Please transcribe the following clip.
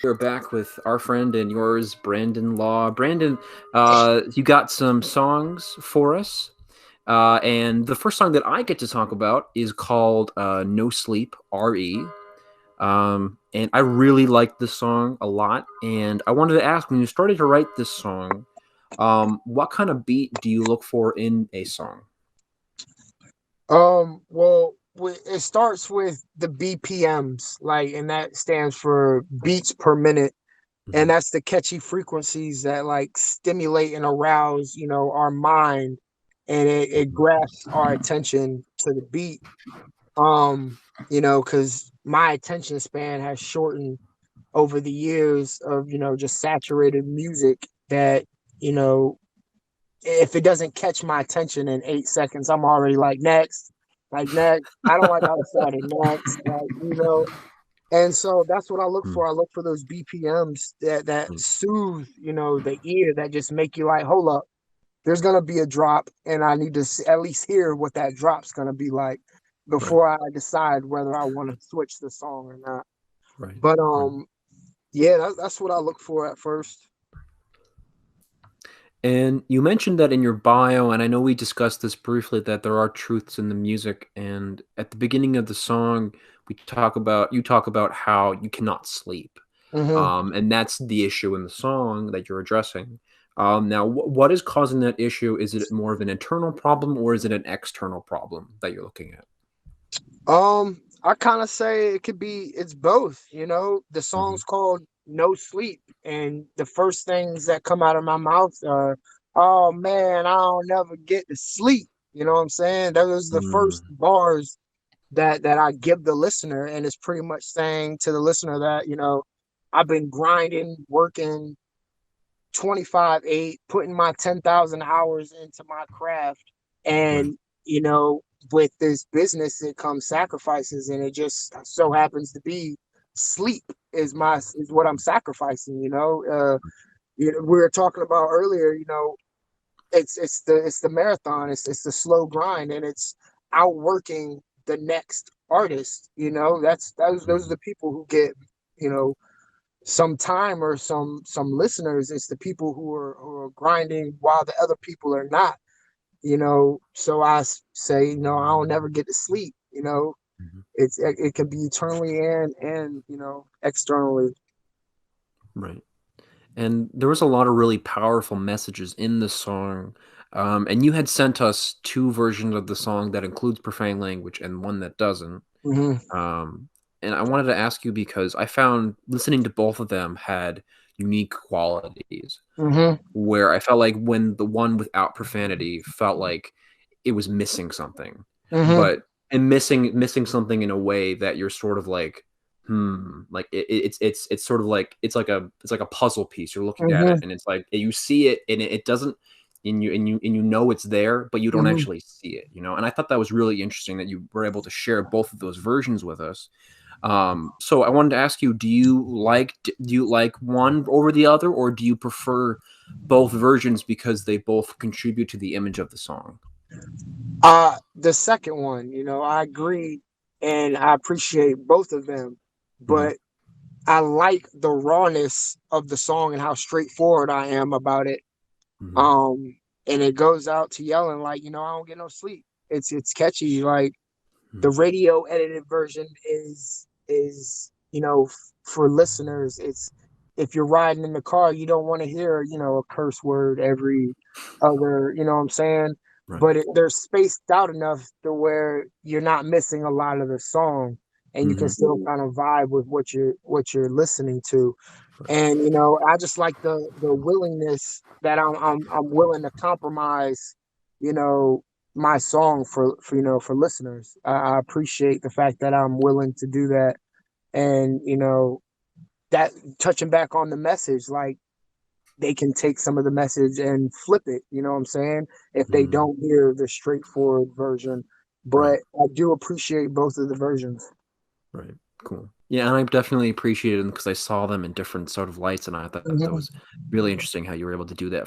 We're back with our friend and yours, Brandon Law. Brandon, you got some songs for us. And the first song that I get to talk about is called No Sleep, R.E. And I really like this song a lot. And I wanted to ask, when you started to write this song, what kind of beat do you look for in a song? Well, it starts with the BPMs, like, and that stands for beats per minute, and Mhm. that's the catchy frequencies that like stimulate and arouse, our mind, and it grasps our attention to the beat. Um, because my attention span has shortened over the years of just saturated music that you know if it doesn't catch my attention in 8 seconds, I'm already like next, like next. I don't like how it started next, and so that's what I look Mm, for. I look for those BPMs that mm, soothe, the ear, that just make you like, hold up, there's gonna be a drop, and I need to at least hear what that drop's gonna be like right, before I decide whether I want to switch the song or not. right, But right. yeah, that's what I look for at first. And you mentioned that in your bio, and I know we discussed this briefly, that there are truths in the music. And at the beginning of the song, you talk about how you cannot sleep, Hmm. and that's the issue in the song that you're addressing. Now, what is causing that issue? Is it more of an internal problem, or is it an external problem that you're looking at? I kind of say it's both. The Hmm. song's called No Sleep, and the first things that come out of my mouth are, oh man, I don't never get to sleep. You know what I'm saying? Those are the first Mm, bars that I give the listener, and it's pretty much saying to the listener that, I've been grinding, working 25/8, putting my 10,000 hours into my craft. right. And, you know, with this business, it comes sacrifices, and it just so happens to be sleep is what I'm sacrificing. We were talking about earlier, it's the marathon, it's the slow grind, and it's outworking the next artist. Those are Mhm. the people who get, you know, some time, or some listeners. It's the people who are grinding while the other people are not. So say, I don't never get to sleep. Mhm. It can be eternally and externally. Right. And there was a lot of really powerful messages in the song. And you had sent us two versions of the song that includes profane language and one that doesn't. Hmm. Um, and I wanted to ask you because I found listening to both of them had unique qualities Hmm. where I felt like when the one without profanity felt like it was missing something, Hmm. but and missing something in a way that you're sort of like, like it's sort of like it's like a puzzle piece. You're looking at it Hmm. and it's like you see it and it doesn't, and you know it's there, but you don't Hmm. actually see it, you know. And I thought that was really interesting that you were able to share both of those versions with us. So I wanted to ask you, do you like one over the other, or do you prefer both versions because they both contribute to the image of the song? The second one, I agree, and I appreciate both of them, Hmm. but I like the rawness of the song and how straightforward I am about it. Hmm. Um, and it goes out to yelling like, I don't get no sleep. It's catchy. Like, the Hmm. radio edited version is for listeners. It's, if you're riding in the car, you don't want to hear a curse word every other, you know what I'm saying. Right. But they're spaced out enough to where you're not missing a lot of the song, and you can Hmm. still kind of vibe with what you're listening to. Right. And I just like the willingness that I'm willing to compromise, you know, my song for for listeners. I appreciate the fact that I'm willing to do that, and that, touching back on the message, like, they can take some of the message and flip it. You know what I'm saying? If they Hmm. don't hear the straightforward version, Right. but I do appreciate both of the versions. Right. Cool. Yeah, and I definitely appreciated them because I saw them in different sort of lights, and I thought that was Hmm. really interesting how you were able to do that